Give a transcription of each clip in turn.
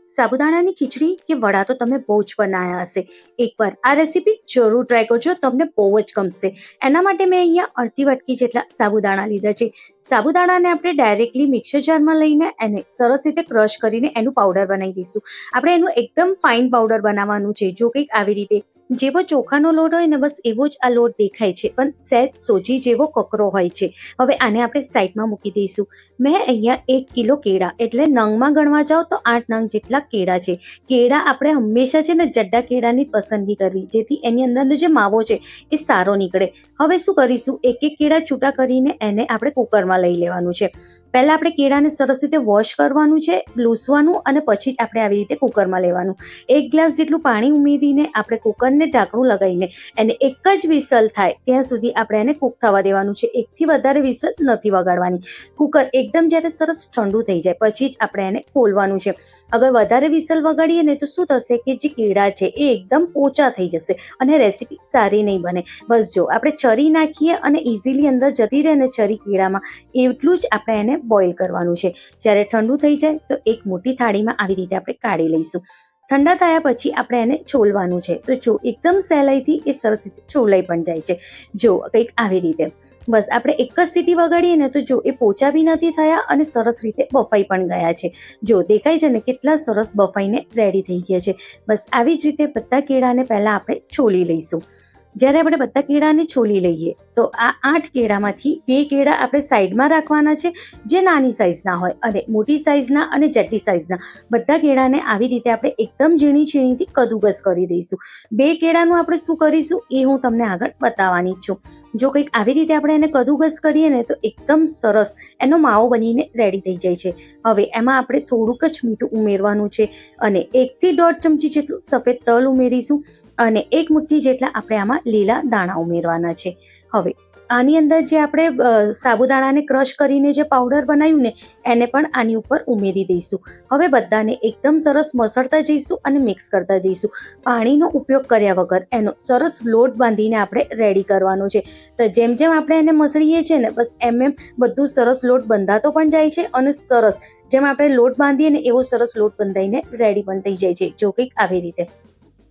સાબુદાણાની ખીચડી કે વડા તો તમે બહુ જ બનાવ્યા હશે. એકવાર આ રેસીપી જરૂર ટ્રાય કરજો, તમને બહુ જ ગમશે. એના માટે મેં અહીંયા અડધી વાટકી જેટલા સાબુદાણા લીધા છે. સાબુદાણાને આપણે ડાયરેક્ટલી મિક્સર જારમાં લઈને એને સરસ રીતે ક્રશ કરીને એનું પાવડર બનાવી દઈશું. આપણે એનું એકદમ ફાઇન પાવડર બનાવવાનું છે. જો કંઈક આવી રીતે જેવો ચોખાનો લોટ હોય ને બસ એવો જ આ લોટ દેખાય છે, પણ સહેજ સોજી જેવો કકરો હોય છે. હવે આને આપણે સાઈડમાં મૂકી દઈશું. મેં અહીંયા 1 કિલો કેળા એટલે નંગમાં ગણવા જાઓ તો 8 નંગ જેટલા કેળા છે. કેળા આપણે હંમેશા છે ને જડ્ડા કેળાની જ પસંદગી કરવી, જેથી એની અંદરનો જે માવો છે એ સારો નીકળે. હવે શું કરીશું, એક એક કેળા છૂટા કરીને એને આપણે કુકરમાં લઈ લેવાનું છે. પહેલા આપણે કેળાને સરસ રીતે વોશ કરવાનું છે, લૂસવાનું, અને પછી જ આપણે આવી રીતે કુકરમાં લેવાનું. 1 ગ્લાસ જેટલું પાણી ઉમેરીને આપણે કુકરને ઢાંકણું લગાવીને એને એક જ વિસલ થાય ત્યાં સુધી આપણે એને કૂક થવા દેવાનું છે. એકથી વધારે વિસલ નથી વગાડવાની. કુકર એકદમ જ્યારે સરસ ઠંડુ થઈ જાય પછી જ આપણે એને ખોલવાનું છે. અગર વધારે વિસલ વગાડીએ ને તો શું થશે કે જે કેળા છે એ એકદમ પોચા થઈ જશે અને રેસીપી સારી નહીં બને. બસ જો આપણે ચરી નાખીએ અને ઇઝીલી અંદર જતી રહે ને ચરી કેળામાં, એટલું જ આપણે એને બોઇલ કરવાનું છે. જ્યારે ઠંડુ થઈ જાય તો એક મોટી થાળીમાં આવી રીતે આપણે કાઢી લઈશું. ઠંડા થયા પછી આપણે એને છોલવાનું છે. તો જો એકદમ સહેલાઈથી એ સરસ રીતે છોલાઈ પણ જાય છે. જો કંઈક આવી રીતે બસ આપણે એક જ સીટી વગાડીએ ને તો જો એ પોચા બી નથી થયા અને સરસ રીતે બફાઈ પણ ગયા છે. જો દેખાય છે ને કેટલા સરસ બફાઈને રેડી થઈ ગયા છે. બસ આવી જ રીતે બધા કેળાને પહેલાં આપણે છોલી લઈશું. જ્યારે આપણે બધા કેળાને છોલી લઈએ તો આ 8 કેળામાંથી 2 કેળા આપણે સાઈડમાં રાખવાના છે, જે નાની સાઇઝના હોય, અને મોટી સાઇઝના અને જાડી સાઇઝના બધા કેળાને આવી રીતે આપણે એકદમ ઝીણી ઝીણીથી કદુકસ કરી દઈશું. 2 કેળાનું આપણે શું કરીશું એ હું તમને આગળ બતાવવાની જ છું. જો કંઈક આવી રીતે આપણે એને કદુકસ કરીએ ને તો એકદમ સરસ એનો માવો બનીને રેડી થઈ જાય છે. હવે એમાં આપણે થોડુંક જ મીઠું ઉમેરવાનું છે અને 1 થી 1.5 ચમચી જેટલું સફેદ તલ ઉમેરીશું અને 1 મુઠ્ઠી જેટલા આપણે આમાં લીલા દાણા ઉમેરવાના છે. હવે આની અંદર જે આપણે સાબુદાણાને ક્રશ કરીને જે પાવડર બનાવ્યું ને એને પણ આની ઉપર ઉમેરી દઈશું. હવે બધાને એકદમ સરસ મસળતા જઈશું અને મિક્સ કરતા જઈશું. પાણીનો ઉપયોગ કર્યા વગર એનો સરસ લોટ બાંધીને આપણે રેડી કરવાનો છે. તો જેમ જેમ આપણે એને મસળીએ છીએ ને બસ એમ બધું સરસ લોટ બંધાતો પણ જાય છે અને સરસ જેમ આપણે લોટ બાંધીએ ને એવો સરસ લોટ બંધાઈને રેડી પણ થઈ જાય છે. જો કંઈક આવી રીતે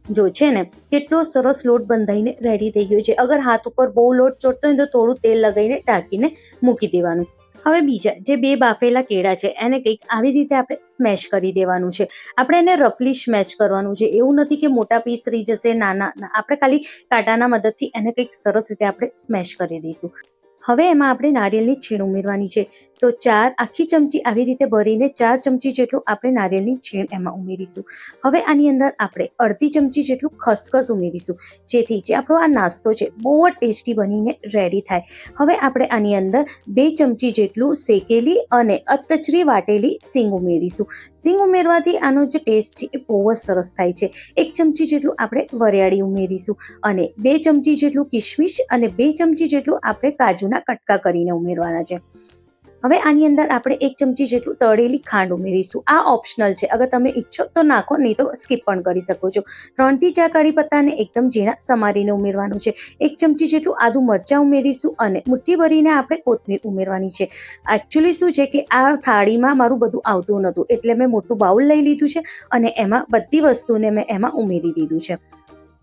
જો છે ને કેટલો સરસ લોટ બંધાઈને રેડી થઈ ગયો છે. અગર હાથ ઉપર બહુ લોટ ચોટતો હોય તો થોડું તેલ લગાવીને ઢાંકીને મૂકી દેવાનું. હવે બીજા જે 2 બાફેલા કેળા છે એને કંઈક આવી રીતે આપણે સ્મેશ કરી દેવાનું છે. આપણે એને રફલી સ્મેશ કરવાનું છે. એવું નથી કે મોટા પીસ રહી જશે, નાના. આપણે ખાલી કાંટાના મદદથી એને કંઈક સરસ રીતે આપણે સ્મેશ કરી દઈશું. હવે એમાં આપણે નારિયેળની છીણ ઉમેરવાની છે. તો 4 આખી ચમચી આવી રીતે ભરીને 4 ચમચી જેટલું આપણે નારિયેળની છીણ એમાં ઉમેરીશું. હવે આની અંદર આપણે અડધી ચમચી જેટલું ખસખસ ઉમેરીશું, જેથી જે આપણો આ નાસ્તો છે બહુ જ ટેસ્ટી બનીને રેડી થાય. હવે આપણે આની અંદર 2 ચમચી જેટલું શેકેલી અને અધકચરી વાટેલી સિંગ ઉમેરીશું. સિંગ ઉમેરવાથી આનો જે ટેસ્ટ છે એ બહુ જ સરસ થાય છે. 1 ચમચી જેટલું આપણે વરિયાળી ઉમેરીશું અને 2 ચમચી જેટલું કિશમિશ અને 2 ચમચી જેટલું આપણે કાજુના કટકા કરીને ઉમેરવાના છે. હવે આની અંદર આપણે 1 ચમચી જેટલું તળેલી ખાંડ ઉમેરીશું. આ ઓપ્શનલ છે, અગર તમે ઈચ્છો તો નાખો, નહીં તો સ્કીપ પણ કરી શકો છો. 3 થી 4 કડી પત્તાને એકદમ ઝીણા સમારીને ઉમેરવાનું છે. 1 ચમચી જેટલું આદુ મરચાં ઉમેરીશું અને મુઠ્ઠી ભરીને આપણે કોથમીર ઉમેરવાની છે. એકચ્યુઅલી શું છે કે આ થાળીમાં મારું બધું આવતું નહોતું એટલે મેં મોટું બાઉલ લઈ લીધું છે અને એમાં બધી વસ્તુને મેં એમાં ઉમેરી દીધું છે.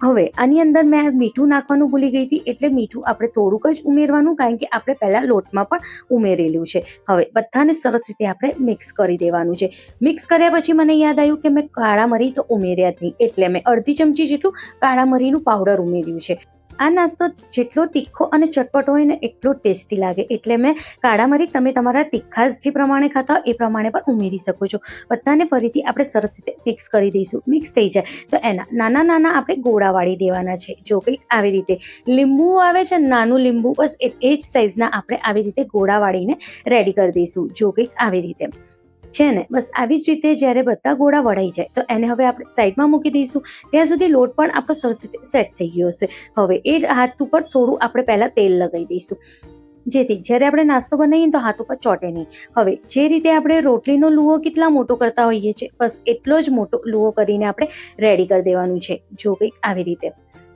હવે આની અંદર મેં મીઠું નાખવાનું ભૂલી ગઈ હતી એટલે મીઠું આપણે થોડુંક જ ઉમેરવાનું, કારણ કે આપણે પહેલાં લોટમાં પણ ઉમેરેલું છે. હવે બધાને સરસ રીતે આપણે મિક્સ કરી દેવાનું છે. મિક્સ કર્યા પછી મને યાદ આવ્યું કે મેં કાળા મરી તો ઉમેર્યા જ નહીં, એટલે મેં અડધી ચમચી જેટલું કાળા મરીનું પાવડર ઉમેર્યું છે. આ નાસ્તો જેટલો તીખો અને ચટપટો હોય ને એટલો ટેસ્ટી લાગે, એટલે મેં કાળા મરી તમે તમારા તીખાસ જે પ્રમાણે ખાતા હોય એ પ્રમાણે પણ ઉમેરી શકો છો. બધાને ફરીથી આપણે સરસ રીતે મિક્સ કરી દઈશું. મિક્સ થઈ જાય તો એના નાના નાના આપણે ગોળા વાળી દેવાના છે. જો કંઈક આવી રીતે લીંબુ આવે છે, નાનું લીંબુ, બસ એ જ સાઈઝના આપણે આવી રીતે ગોળા વાળીને રેડી કરી દઈશું. જો કંઈક આવી રીતે છે ને બસ આવી જ રીતે જ્યારે બધા ગોળા વળાઈ જાય તો એને હવે આપણે સાઈડમાં મૂકી દઈશું. ત્યાં સુધી લોટ પણ આપણો સરસ રીતે સેટ થઈ ગયો હશે. હવે એ હાથ ઉપર થોડું આપણે પહેલાં તેલ લગાવી દઈશું, જેથી જ્યારે આપણે નાસ્તો બનાવીએ તો હાથ ઉપર ચોટે નહીં. હવે જે રીતે આપણે રોટલીનો લુઓ કેટલા મોટો કરતા હોઈએ છીએ બસ એટલો જ મોટો લુઓ કરીને આપણે રેડી કરી દેવાનું છે. જો કંઈક આવી રીતે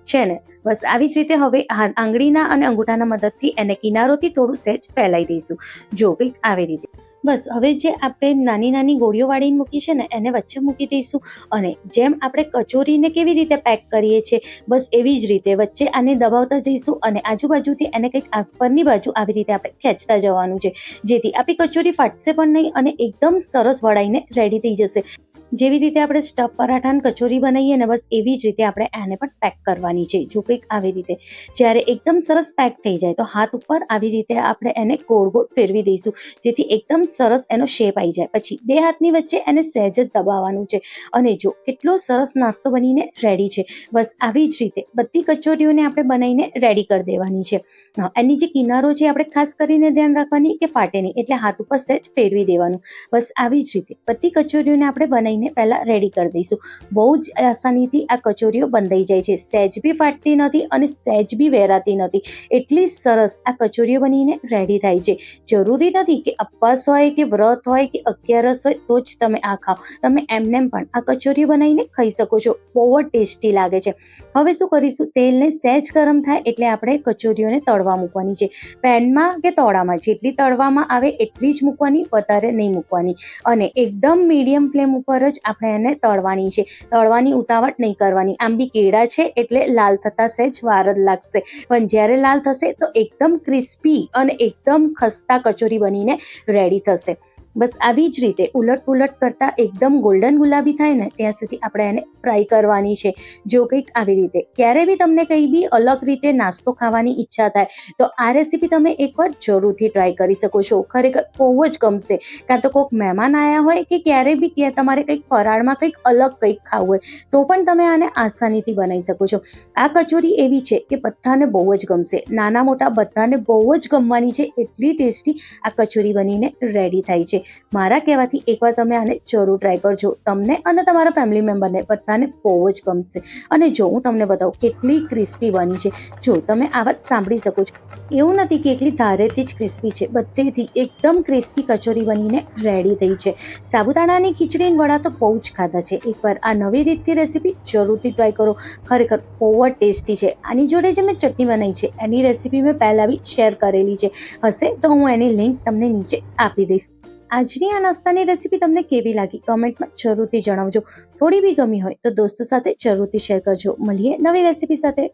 છે ને બસ આવી જ રીતે હવે આંગળીના અને અંગૂઠાના મદદથી એને કિનારોથી થોડું સહેજ ફેલાઈ દઈશું. જો કંઈક આવી રીતે બસ હવે જે આપણે નાની નાની ગોળીઓ વાળીને મૂકી છે ને એને વચ્ચે મૂકી દઈશું અને જેમ આપણે કચોરીને કેવી રીતે પેક કરીએ છીએ બસ એવી જ રીતે વચ્ચે આને દબાવતા જઈશું અને આજુબાજુથી એને કંઈક પરની બાજુ આવી રીતે આપણે ખેંચતા જવાનું છે, જેથી આપણી કચોરી ફાટશે પણ નહીં અને એકદમ સરસ વળાઈને રેડી થઈ જશે. જેવી રીતે આપણે સ્ટફ પરાઠાની કચોરી બનાવીએ ને બસ એવી જ રીતે આપણે આને પણ પેક કરવાની છે. જો કંઈક આવી રીતે જ્યારે એકદમ સરસ પેક થઈ જાય તો હાથ ઉપર આવી રીતે આપણે એને ગોળ ગોળ ફેરવી દઈશું, જેથી એકદમ સરસ એનો શેપ આવી જાય. પછી બે હાથની વચ્ચે એને સહેજ જ દબાવવાનું છે અને જો કેટલો સરસ નાસ્તો બનીને રેડી છે. બસ આવી જ રીતે બધી કચોરીઓને આપણે બનાવીને રેડી કરી દેવાની છે. એની જે કિનારો છે આપણે ખાસ કરીને ધ્યાન રાખવાની કે ફાટે નહીં, એટલે હાથ ઉપર સહેજ ફેરવી દેવાનું. બસ આવી જ રીતે બધી કચોરીઓને આપણે બનાવીને પહેલા રેડી કરી દઈશું. બહુ જ આસાનીથી આ કચોરીઓ બંધાઈ જાય છે, સહેજ બી ફાટતી નથી અને સહેજ બી વેરાતી નથી. એટલી સરસ આ કચોરીઓ બનીને રેડી થાય છે. જરૂરી નથી કે ઉપવાસ હોય કે વ્રત હોય કે અગિયારસ હોય તો જ તમે આ ખાઓ, તમે એમનેમ પણ આ કચોરીઓ બનાવીને ખાઈ શકો છો. બહુ જ ટેસ્ટી લાગે છે. હવે શું કરીશું, તેલને સહેજ ગરમ થાય એટલે આપણે કચોરીઓને તળવા મૂકવાની છે. પેનમાં કે તોડામાં જેટલી તળવામાં આવે એટલી જ મૂકવાની, વધારે નહીં મૂકવાની અને એકદમ મીડિયમ ફ્લેમ ઉપર જ આપણે એને તળવાની છે. તળવાની ઉતાવળ નહીં કરવાની. આમ બી કેળા છે એટલે લાલ થતા સહેજ વાર જ લાગશે, પણ જ્યારે લાલ થશે તો એકદમ ક્રિસ્પી અને એકદમ ખસ્તા કચોરી બનીને રેડી થશે. બસ આવી જ રીતે ઉલટ પુલટ કરતા એકદમ ગોલ્ડન ગુલાબી થાય ને ત્યાં સુધી આપણે એને ફ્રાય કરવાની છે. જો કંઈક આવી રીતે ક્યારે બી તમને કંઈ બી અલગ રીતે નાસ્તો ખાવાની ઈચ્છા થાય તો આ રેસીપી તમે એકવાર જરૂરથી ટ્રાય કરી શકો છો. ખરેખર બહુ જ ગમશે. કાં તો કોઈક મહેમાન આવ્યા હોય કે ક્યારે બી તમારે કંઈક ફરાળમાં કંઈક અલગ કંઈક ખાવું હોય તો પણ તમે આને આસાનીથી બનાવી શકો છો. આ કચોરી એવી છે કે બધાને બહુ જ ગમશે, નાના મોટા બધાને બહુ જ ગમવાની છે. એટલી ટેસ્ટી આ કચોરી બનીને રેડી થાય છે. મારા કહેવાથી એકવાર તમે આને જરૂર ટ્રાય કરજો. તમને અને તમારા ફેમિલી મેમ્બરને બધાને બહુ જ ગમશે. અને જો હું તમને બતાવું કેટલી ક્રિસ્પી બની છે, જો તમે આ વાત સાંભળી શકો છો. એવું નથી કે એકલી ધારેથી જ ક્રિસ્પી છે, બધેથી એકદમ ક્રિસ્પી કચોરી બનીને રેડી થઈ છે. સાબુદાણાની ખીચડી વડા તો બહુ જ ખાધા છે. એકવાર આ નવી રીતથી રેસીપી જરૂરથી ટ્રાય કરો. ખરેખર બહુ જ ટેસ્ટી છે. આની જોડે જે મેં ચટણી બનાવી છે એની રેસીપી મેં પહેલાં બી શેર કરેલી છે, હશે તો હું એની લિંક તમને નીચે આપી દઈશ. આજની આ નાસ્તાની રેસીપી તમને કેવી લાગી કમેન્ટમાં જરૂરથી જણાવજો. થોડી બી ગમી હોય તો દોસ્તો સાથે જરૂરથી શેર કરજો. મળીએ નવી રેસીપી સાથે.